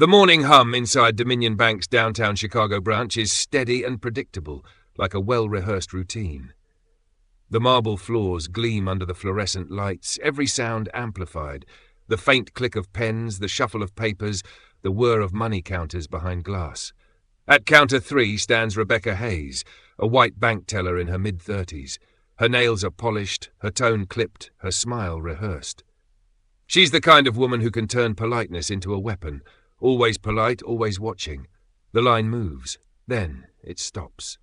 The morning hum inside Dominion Bank's downtown Chicago branch is steady and predictable, like a well-rehearsed routine. The marble floors gleam under the fluorescent lights, every sound amplified, the faint click of pens, the shuffle of papers, the whir of money counters behind glass. At counter 3 stands Rebecca Hayes, a white bank teller in her mid-30s. Her nails are polished, her tone clipped, her smile rehearsed. She's the kind of woman who can turn politeness into a weapon, always polite, always watching. The line moves, then it stops.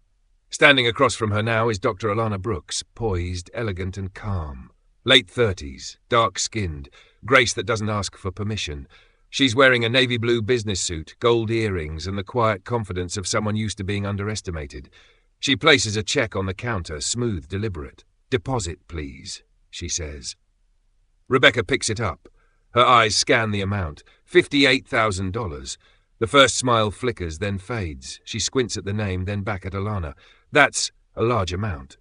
Standing across from her now is Dr. Alana Brooks, poised, elegant and calm. Late 30s, dark-skinned, grace that doesn't ask for permission. She's wearing a navy blue business suit, gold earrings, and the quiet confidence of someone used to being underestimated. She places a check on the counter, smooth, deliberate. "Deposit, please," she says. Rebecca picks it up. Her eyes scan the amount, $58,000. The first smile flickers, then fades. She squints at the name, then back at Alana. "That's a large amount."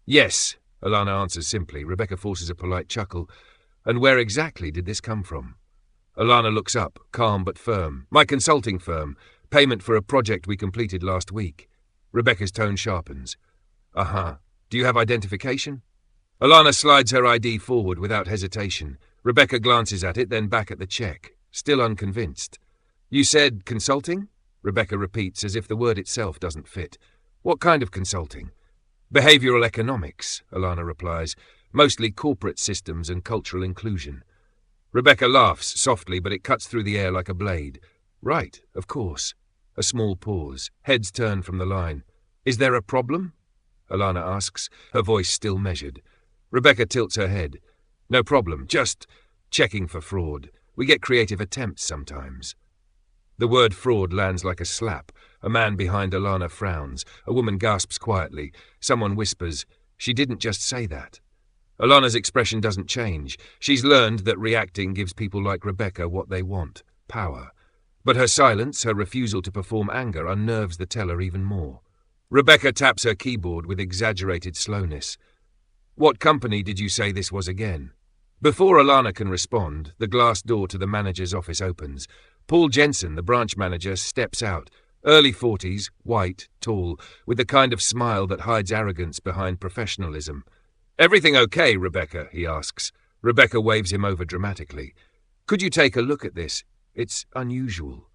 "Yes," Alana answers simply. Rebecca forces a polite chuckle. "And where exactly did this come from?" Alana looks up, calm but firm. "My consulting firm. Payment for a project we completed last week." Rebecca's tone sharpens. "Uh-huh. Do you have identification?" Alana slides her ID forward without hesitation. Rebecca glances at it, then back at the check, still unconvinced. "You said consulting?" Rebecca repeats as if the word itself doesn't fit. "What kind of consulting?" "Behavioral economics," Alana replies. "Mostly corporate systems and cultural inclusion." Rebecca laughs softly, but it cuts through the air like a blade. "Right, of course." A small pause. Heads turn from the line. "Is there a problem?" Alana asks, her voice still measured. Rebecca tilts her head. "No problem, just checking for fraud. We get creative attempts sometimes." The word fraud lands like a slap. A man behind Alana frowns. A woman gasps quietly. Someone whispers, "She didn't just say that." Alana's expression doesn't change. She's learned that reacting gives people like Rebecca what they want, power. But her silence, her refusal to perform anger, unnerves the teller even more. Rebecca taps her keyboard with exaggerated slowness. "What company did you say this was again?" Before Alana can respond, the glass door to the manager's office opens. Paul Jensen, the branch manager, steps out. Early 40s, white, tall, with the kind of smile that hides arrogance behind professionalism. "Everything okay, Rebecca?" he asks. Rebecca waves him over dramatically. "Could you take a look at this? It's unusual."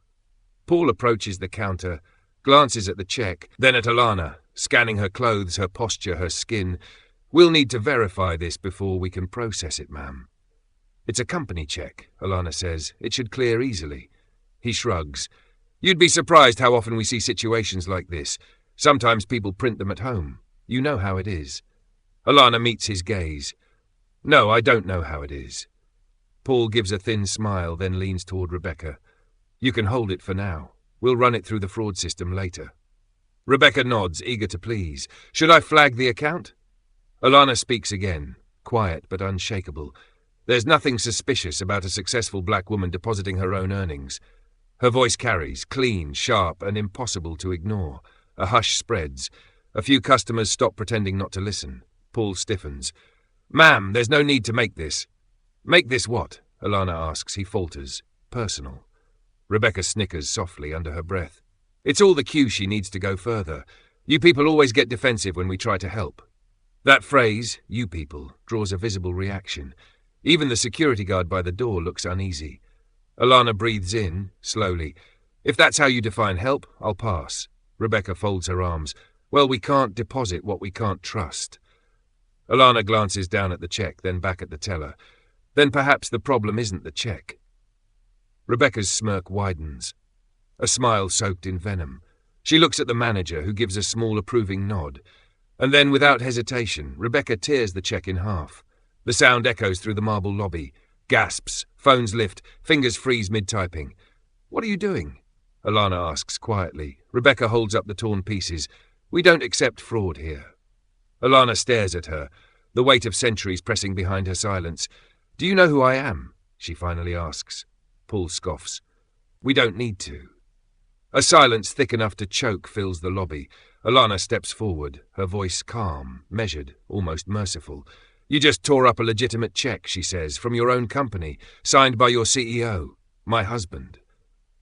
Paul approaches the counter, glances at the check, then at Alana, scanning her clothes, her posture, her skin. "We'll need to verify this before we can process it, ma'am." "It's a company check," Alana says. "It should clear easily." He shrugs. "You'd be surprised how often we see situations like this. Sometimes people print them at home. You know how it is." Alana meets his gaze. "No, I don't know how it is." Paul gives a thin smile, then leans toward Rebecca. "You can hold it for now. We'll run it through the fraud system later." Rebecca nods, eager to please. "Should I flag the account?" Alana speaks again, quiet but unshakable. There's nothing suspicious about a successful black woman depositing her own earnings. Her voice carries, clean, sharp, and impossible to ignore. A hush spreads. A few customers stop pretending not to listen. Paul stiffens. "Ma'am, there's no need to make this." "Make this what?" Alana asks. He falters. "Personal." Rebecca snickers softly under her breath. "It's all the cue she needs to go further. You people always get defensive when we try to help." That phrase, "you people," draws a visible reaction. Even the security guard by the door looks uneasy. Alana breathes in, slowly. "If that's how you define help, I'll pass." Rebecca folds her arms. "Well, we can't deposit what we can't trust." Alana glances down at the check, then back at the teller. "Then perhaps the problem isn't the check." Rebecca's smirk widens. A smile soaked in venom. She looks at the manager, who gives a small approving nod. And then, without hesitation, Rebecca tears the check in half. The sound echoes through the marble lobby. Gasps, phones lift, fingers freeze mid-typing. "What are you doing?" Alana asks quietly. Rebecca holds up the torn pieces. "We don't accept fraud here." Alana stares at her, the weight of centuries pressing behind her silence. "Do you know who I am?" she finally asks. Paul scoffs. "We don't need to." A silence thick enough to choke fills the lobby. Alana steps forward, her voice calm, measured, almost merciful. "You just tore up a legitimate check," she says, "from your own company, signed by your CEO, my husband."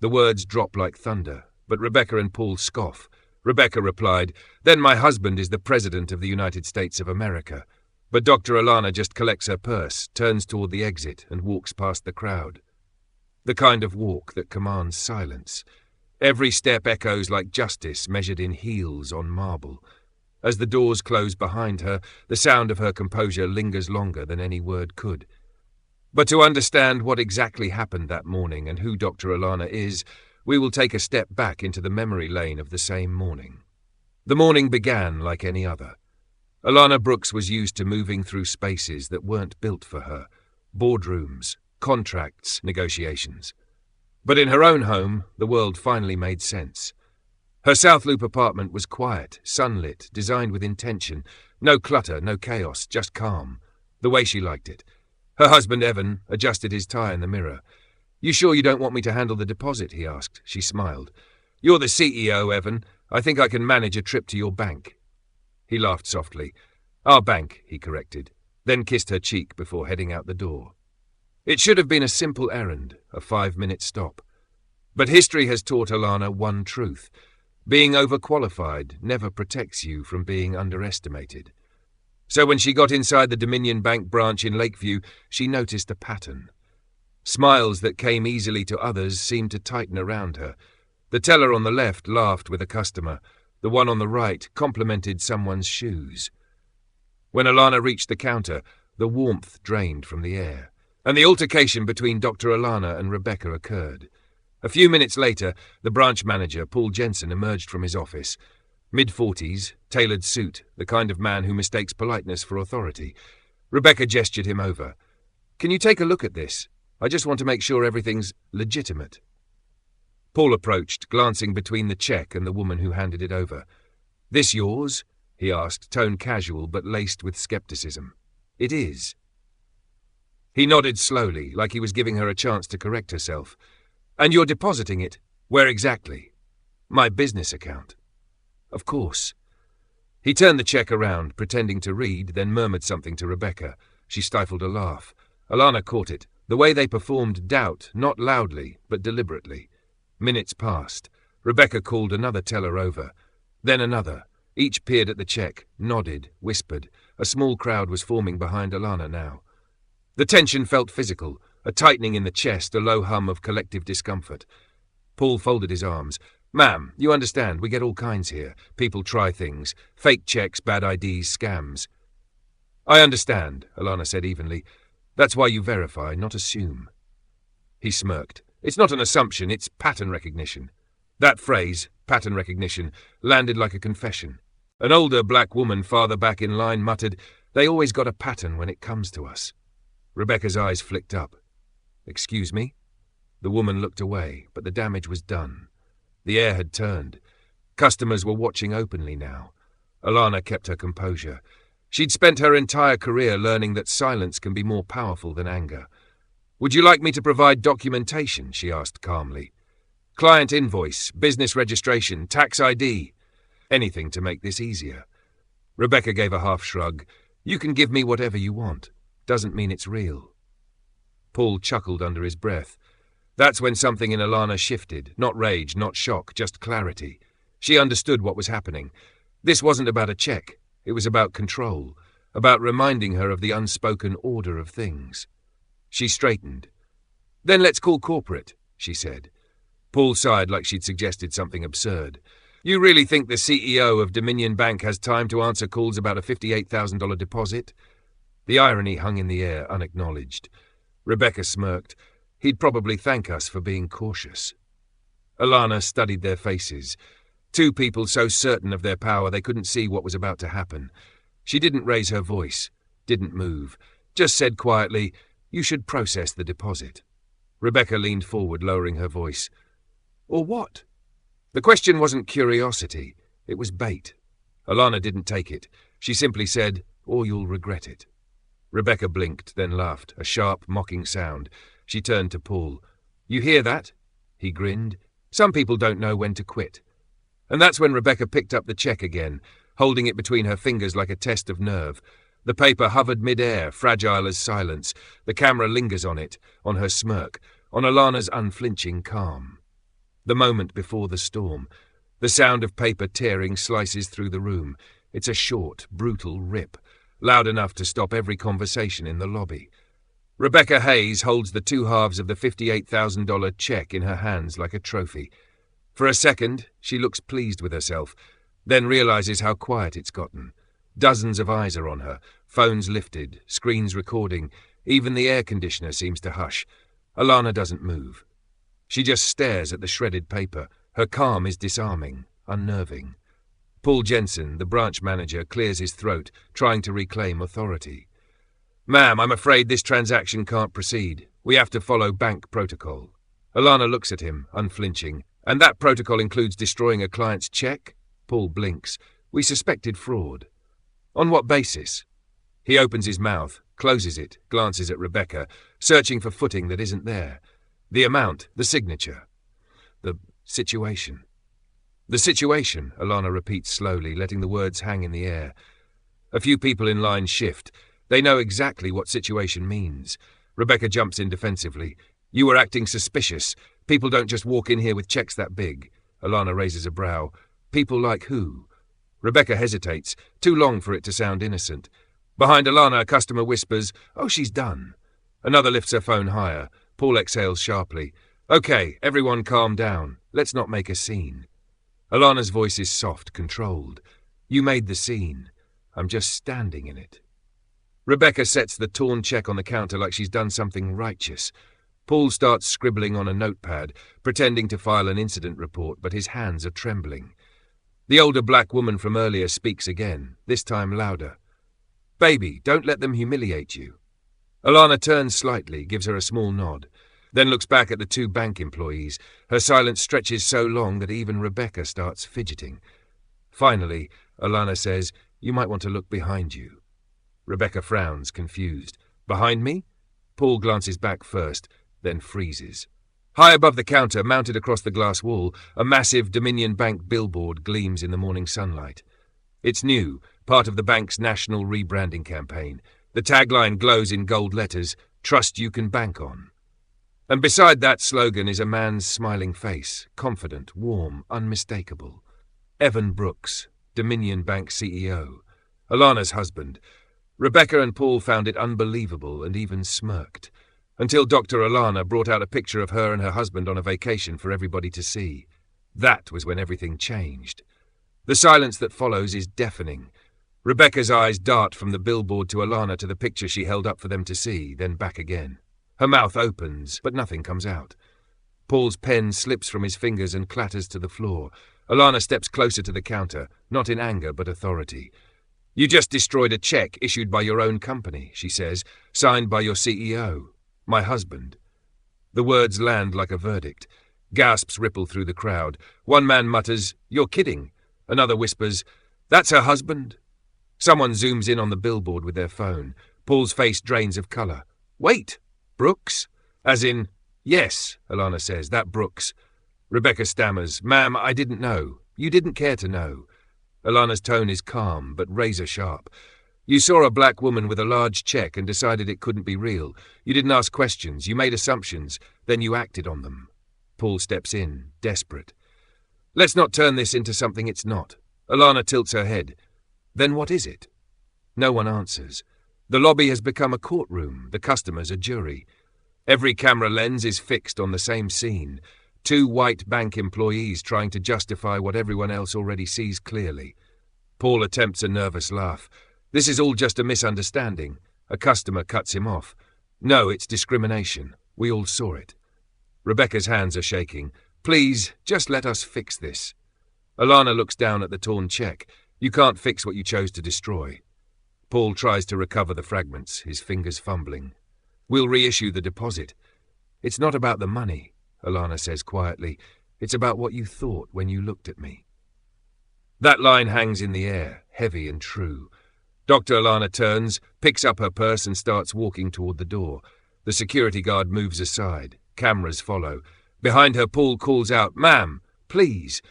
The words drop like thunder, but Rebecca and Paul scoff. Rebecca replied, "Then my husband is the President of the United States of America." But Dr. Alana just collects her purse, turns toward the exit, and walks past the crowd. The kind of walk that commands silence. Every step echoes like justice measured in heels on marble. As the doors close behind her, the sound of her composure lingers longer than any word could. But to understand what exactly happened that morning and who Dr. Alana is, we will take a step back into the memory lane of the same morning. The morning began like any other. Alana Brooks was used to moving through spaces that weren't built for her. Boardrooms, contracts, negotiations. But in her own home, the world finally made sense. Her South Loop apartment was quiet, sunlit, designed with intention. No clutter, no chaos, just calm. The way she liked it. Her husband, Evan, adjusted his tie in the mirror. "You sure you don't want me to handle the deposit?" he asked. She smiled. "You're the CEO, Evan. I think I can manage a trip to your bank." He laughed softly. "Our bank," he corrected, then kissed her cheek before heading out the door. It should have been a simple errand, a 5-minute stop. But history has taught Alana one truth. Being overqualified never protects you from being underestimated. So when she got inside the Dominion Bank branch in Lakeview, she noticed a pattern. Smiles that came easily to others seemed to tighten around her. The teller on the left laughed with a customer. The one on the right complimented someone's shoes. When Alana reached the counter, the warmth drained from the air, and the altercation between Dr. Alana and Rebecca occurred. A few minutes later, the branch manager, Paul Jensen, emerged from his office. Mid-40s, tailored suit, the kind of man who mistakes politeness for authority. Rebecca gestured him over. "Can you take a look at this? I just want to make sure everything's legitimate." Paul approached, glancing between the check and the woman who handed it over. "This yours?" he asked, tone casual but laced with skepticism. "It is." He nodded slowly, like he was giving her a chance to correct herself. "And you're depositing it? Where exactly?" "My business account." "Of course." He turned the check around, pretending to read, then murmured something to Rebecca. She stifled a laugh. Alana caught it. The way they performed doubt, not loudly, but deliberately. Minutes passed. Rebecca called another teller over. Then another. Each peered at the check, nodded, whispered. A small crowd was forming behind Alana now. The tension felt physical, a tightening in the chest, a low hum of collective discomfort. Paul folded his arms. "Ma'am, you understand, we get all kinds here. People try things. Fake checks, bad IDs, scams." "I understand," Alana said evenly. "That's why you verify, not assume." He smirked. "It's not an assumption, it's pattern recognition." That phrase, pattern recognition, landed like a confession. An older black woman farther back in line muttered, "They always got a pattern when it comes to us." Rebecca's eyes flicked up. "Excuse me?" The woman looked away, but the damage was done. The air had turned. Customers were watching openly now. Alana kept her composure. She'd spent her entire career learning that silence can be more powerful than anger. "Would you like me to provide documentation?" she asked calmly. "Client invoice, business registration, tax ID. Anything to make this easier." Rebecca gave a half shrug. "You can give me whatever you want. Doesn't mean it's real." Paul chuckled under his breath. That's when something in Alana shifted. Not rage, not shock, just clarity. She understood what was happening. This wasn't about a check. It was about control, about reminding her of the unspoken order of things. She straightened. "Then let's call corporate," she said. Paul sighed like she'd suggested something absurd. "You really think the CEO of Dominion Bank has time to answer calls about a $58,000 deposit?" The irony hung in the air, unacknowledged. Rebecca smirked. "He'd probably thank us for being cautious." Alana studied their faces. Two people so certain of their power they couldn't see what was about to happen. She didn't raise her voice, didn't move, just said quietly, "You should process the deposit." Rebecca leaned forward, lowering her voice. "Or what?" The question wasn't curiosity, it was bait. Alana didn't take it. She simply said, "Or you'll regret it." Rebecca blinked, then laughed, a sharp, mocking sound. She turned to Paul. "You hear that?" He grinned. "Some people don't know when to quit." And that's when Rebecca picked up the check again, holding it between her fingers like a test of nerve. The paper hovered mid-air, fragile as silence. The camera lingers on it, on her smirk, on Alana's unflinching calm. The moment before the storm. The sound of paper tearing slices through the room. It's a short, brutal rip, loud enough to stop every conversation in the lobby. Rebecca Hayes holds the two halves of the $58,000 check in her hands like a trophy. For a second, she looks pleased with herself, then realizes how quiet it's gotten. Dozens of eyes are on her, phones lifted, screens recording. Even the air conditioner seems to hush. Alana doesn't move. She just stares at the shredded paper. Her calm is disarming, unnerving. Paul Jensen, the branch manager, clears his throat, trying to reclaim authority. "Ma'am, I'm afraid this transaction can't proceed. We have to follow bank protocol." Alana looks at him, unflinching. "And that protocol includes destroying a client's check?" Paul blinks. "We suspected fraud." "On what basis?" He opens his mouth, closes it, glances at Rebecca, searching for footing that isn't there. The amount, the signature. The situation. "The situation," Alana repeats slowly, letting the words hang in the air. A few people in line shift. They know exactly what situation means. Rebecca jumps in defensively. "You were acting suspicious. People don't just walk in here with checks that big." Alana raises a brow. "People like who?" Rebecca hesitates, too long for it to sound innocent. Behind Alana, a customer whispers, "Oh, she's done." Another lifts her phone higher. Paul exhales sharply. "Okay, everyone calm down. Let's not make a scene." Alana's voice is soft, controlled. "You made the scene. I'm just standing in it." Rebecca sets the torn check on the counter like she's done something righteous. Paul starts scribbling on a notepad, pretending to file an incident report, but his hands are trembling. The older black woman from earlier speaks again, this time louder. "Baby, don't let them humiliate you." Alana turns slightly, gives her a small nod, then looks back at the two bank employees. Her silence stretches so long that even Rebecca starts fidgeting. Finally, Alana says, "You might want to look behind you." Rebecca frowns, confused. "Behind me?" Paul glances back first, then freezes. High above the counter, mounted across the glass wall, a massive Dominion Bank billboard gleams in the morning sunlight. It's new, part of the bank's national rebranding campaign. The tagline glows in gold letters, "Trust you can bank on." And beside that slogan is a man's smiling face, confident, warm, unmistakable. Evan Brooks, Dominion Bank CEO. Alana's husband. Rebecca and Paul found it unbelievable and even smirked, until Dr. Alana brought out a picture of her and her husband on a vacation for everybody to see. That was when everything changed. The silence that follows is deafening. Rebecca's eyes dart from the billboard to Alana to the picture she held up for them to see, then back again. Her mouth opens, but nothing comes out. Paul's pen slips from his fingers and clatters to the floor. Alana steps closer to the counter, not in anger but authority. "You just destroyed a check issued by your own company," she says, "signed by your CEO, my husband." The words land like a verdict. Gasps ripple through the crowd. One man mutters, "You're kidding." Another whispers, "That's her husband." Someone zooms in on the billboard with their phone. Paul's face drains of colour. "Wait, Brooks?" As in, "Yes," Alana says, "that Brooks." Rebecca stammers, "Ma'am, I didn't know. You didn't care to know." Alana's tone is calm, but razor-sharp. "You saw a black woman with a large check and decided it couldn't be real. You didn't ask questions. You made assumptions. Then you acted on them." Paul steps in, desperate. "Let's not turn this into something it's not." Alana tilts her head. "Then what is it?" No one answers. The lobby has become a courtroom, the customers a jury. Every camera lens is fixed on the same scene. Two white bank employees trying to justify what everyone else already sees clearly. Paul attempts a nervous laugh. "This is all just a misunderstanding." A customer cuts him off. "No, it's discrimination. We all saw it." Rebecca's hands are shaking. "Please, just let us fix this." Alana looks down at the torn check. "You can't fix what you chose to destroy." Paul tries to recover the fragments, his fingers fumbling. "We'll reissue the deposit." "It's not about the money," Alana says quietly. "It's about what you thought when you looked at me." That line hangs in the air, heavy and true. Dr. Alana turns, picks up her purse and starts walking toward the door. The security guard moves aside. Cameras follow. Behind her, Paul calls out, "Ma'am, please."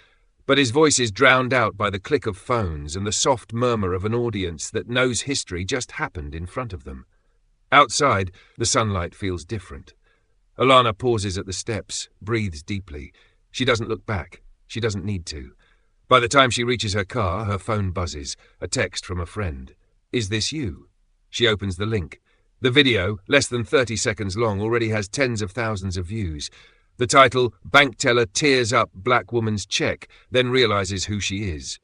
But his voice is drowned out by the click of phones and the soft murmur of an audience that knows history just happened in front of them. Outside, the sunlight feels different. Alana pauses at the steps, breathes deeply. She doesn't look back. She doesn't need to. By the time she reaches her car, her phone buzzes. A text from a friend. "Is this you?" She opens the link. The video, less than 30 seconds long, already has tens of thousands of views. The title, "Bank Teller Tears Up Black Woman's Check," then realizes who she is.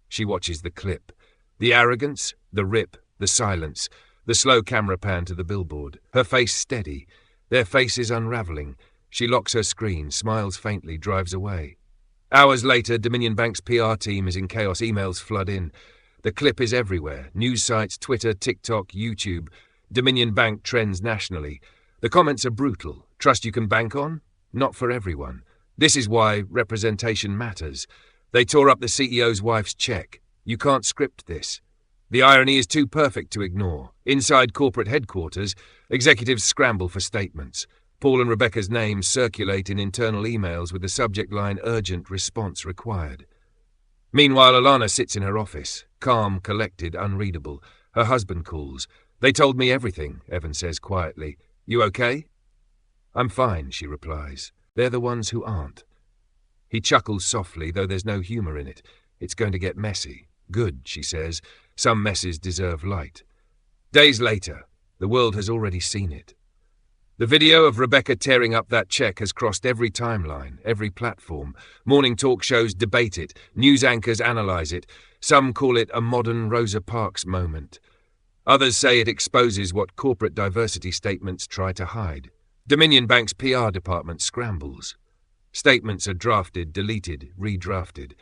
She watches the clip. The arrogance, the rip, the silence, the slow camera pan to the billboard. Her face steady. Their faces unraveling. She locks her screen, smiles faintly, drives away. Hours later, Dominion Bank's PR team is in chaos. Emails flood in. The clip is everywhere. News sites, Twitter, TikTok, YouTube. Dominion Bank trends nationally. The comments are brutal. Trust you can bank on? Not for everyone. This is why representation matters. They tore up the CEO's wife's check. You can't script this. The irony is too perfect to ignore. Inside corporate headquarters, executives scramble for statements. Paul and Rebecca's names circulate in internal emails with the subject line "Urgent Response Required." Meanwhile, Alana sits in her office, calm, collected, unreadable. Her husband calls. "They told me everything," Evan says quietly. "You okay?" "I'm fine," she replies. "They're the ones who aren't." He chuckles softly, though there's no humor in it. "It's going to get messy." "Good," she says. "Some messes deserve light." Days later, the world has already seen it. The video of Rebecca tearing up that check has crossed every timeline, every platform. Morning talk shows debate it, news anchors analyze it. Some call it a modern Rosa Parks moment. Others say it exposes what corporate diversity statements try to hide. Dominion Bank's PR department scrambles. Statements are drafted, deleted, redrafted.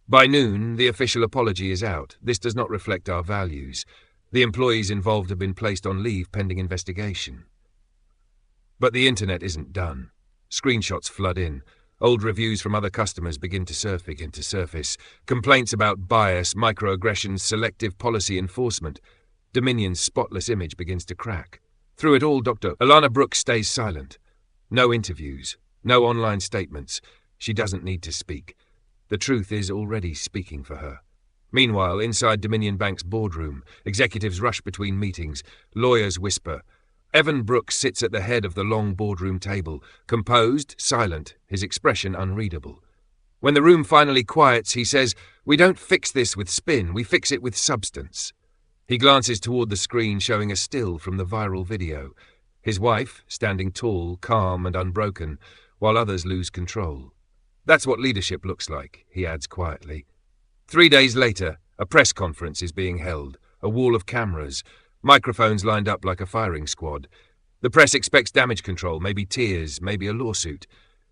By noon, the official apology is out. "This does not reflect our values. The employees involved have been placed on leave pending investigation." But the internet isn't done. Screenshots flood in. Old reviews from other customers begin to surface. Complaints about bias, microaggressions, selective policy enforcement. Dominion's spotless image begins to crack. Through it all, Dr. Alana Brooks stays silent. No interviews, no online statements. She doesn't need to speak. The truth is already speaking for her. Meanwhile, inside Dominion Bank's boardroom, executives rush between meetings. Lawyers whisper. Evan Brooks sits at the head of the long boardroom table, composed, silent, his expression unreadable. When the room finally quiets, he says, "We don't fix this with spin, we fix it with substance." He glances toward the screen showing a still from the viral video. His wife, standing tall, calm and unbroken, while others lose control. "That's what leadership looks like," he adds quietly. 3 days later, a press conference is being held, a wall of cameras, microphones lined up like a firing squad. The press expects damage control, maybe tears, maybe a lawsuit.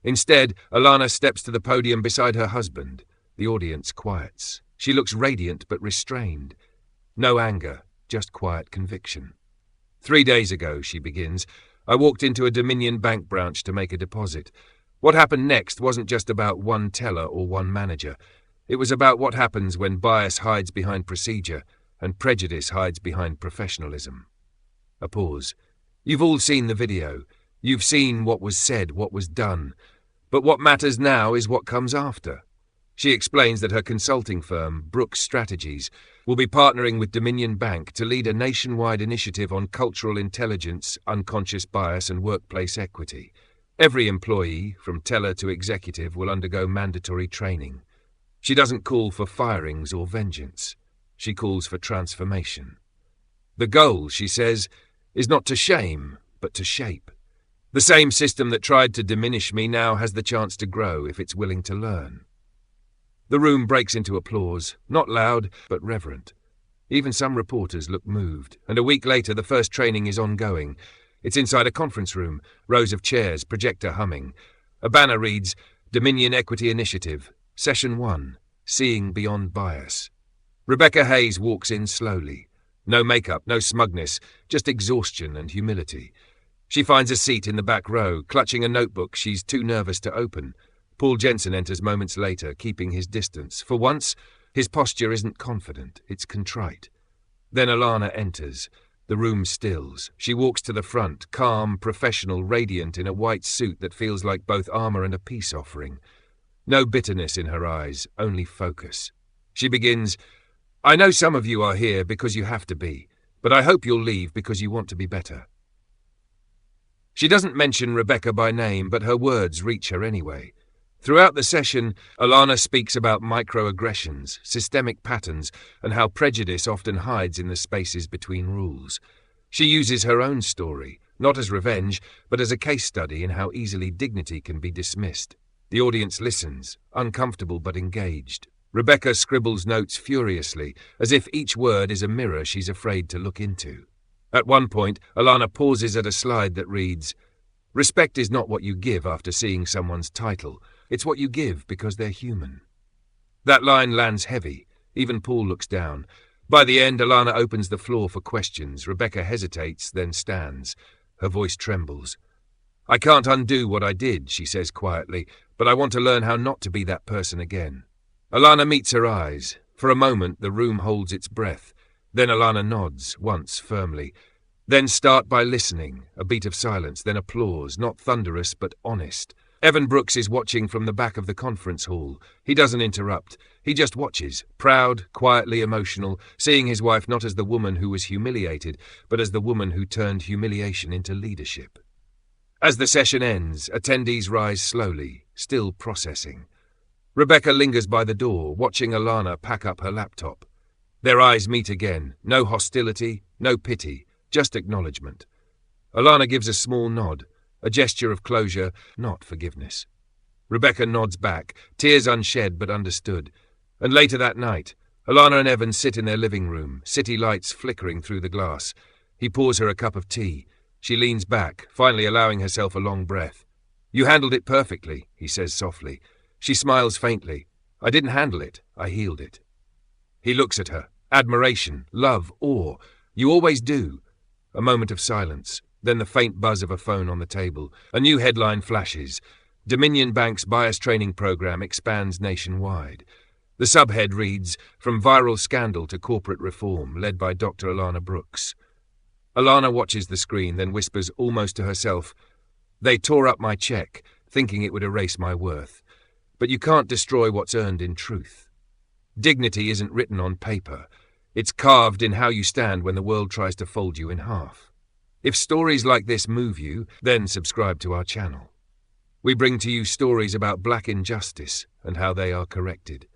Instead, Alana steps to the podium beside her husband. The audience quiets. She looks radiant but restrained. No anger, just quiet conviction. 3 days ago, she begins, I walked into a Dominion Bank branch to make a deposit. What happened next wasn't just about one teller or one manager. It was about what happens when bias hides behind procedure and prejudice hides behind professionalism. A pause. You've all seen the video. You've seen what was said, what was done. But what matters now is what comes after. She explains that her consulting firm, Brooks Strategies, will be partnering with Dominion Bank to lead a nationwide initiative on cultural intelligence, unconscious bias and workplace equity. Every employee, from teller to executive, will undergo mandatory training. She doesn't call for firings or vengeance. She calls for transformation. The goal, she says, is not to shame, but to shape. The same system that tried to diminish me now has the chance to grow if it's willing to learn. The room breaks into applause, not loud, but reverent. Even some reporters look moved, and a week later the first training is ongoing. It's inside a conference room, rows of chairs, projector humming. A banner reads, Dominion Equity Initiative, Session 1, Seeing Beyond Bias. Rebecca Hayes walks in slowly. No makeup, no smugness, just exhaustion and humility. She finds a seat in the back row, clutching a notebook she's too nervous to open. Paul Jensen enters moments later, keeping his distance. For once, his posture isn't confident, it's contrite. Then Alana enters. The room stills. She walks to the front, calm, professional, radiant in a white suit that feels like both armor and a peace offering. No bitterness in her eyes, only focus. She begins, I know some of you are here because you have to be, but I hope you'll leave because you want to be better. She doesn't mention Rebecca by name, but her words reach her anyway. Throughout the session, Alana speaks about microaggressions, systemic patterns, and how prejudice often hides in the spaces between rules. She uses her own story, not as revenge, but as a case study in how easily dignity can be dismissed. The audience listens, uncomfortable but engaged. Rebecca scribbles notes furiously, as if each word is a mirror she's afraid to look into. At one point, Alana pauses at a slide that reads, "Respect is not what you give after seeing someone's title. It's what you give because they're human." That line lands heavy. Even Paul looks down. By the end, Alana opens the floor for questions. Rebecca hesitates, then stands. Her voice trembles. "I can't undo what I did," she says quietly, "but I want to learn how not to be that person again." Alana meets her eyes. For a moment, the room holds its breath. Then Alana nods, once firmly. Then start by listening. A beat of silence, then applause, not thunderous but honest. Evan Brooks is watching from the back of the conference hall. He doesn't interrupt. He just watches, proud, quietly emotional, seeing his wife not as the woman who was humiliated, but as the woman who turned humiliation into leadership. As the session ends, attendees rise slowly, still processing. Rebecca lingers by the door, watching Alana pack up her laptop. Their eyes meet again. No hostility, no pity, just acknowledgement. Alana gives a small nod, a gesture of closure, not forgiveness. Rebecca nods back, tears unshed but understood. And later that night, Alana and Evan sit in their living room, city lights flickering through the glass. He pours her a cup of tea. She leans back, finally allowing herself a long breath. "You handled it perfectly," he says softly. She smiles faintly. "I didn't handle it, I healed it." He looks at her. Admiration, love, awe. "You always do." A moment of silence, then the faint buzz of a phone on the table. A new headline flashes. Dominion Bank's bias training program expands nationwide. The subhead reads, "From viral scandal to corporate reform, led by Dr. Alana Brooks." Alana watches the screen, then whispers almost to herself, "They tore up my check, thinking it would erase my worth. But you can't destroy what's earned in truth. Dignity isn't written on paper. It's carved in how you stand when the world tries to fold you in half." If stories like this move you, then subscribe to our channel. We bring to you stories about black injustice and how they are corrected.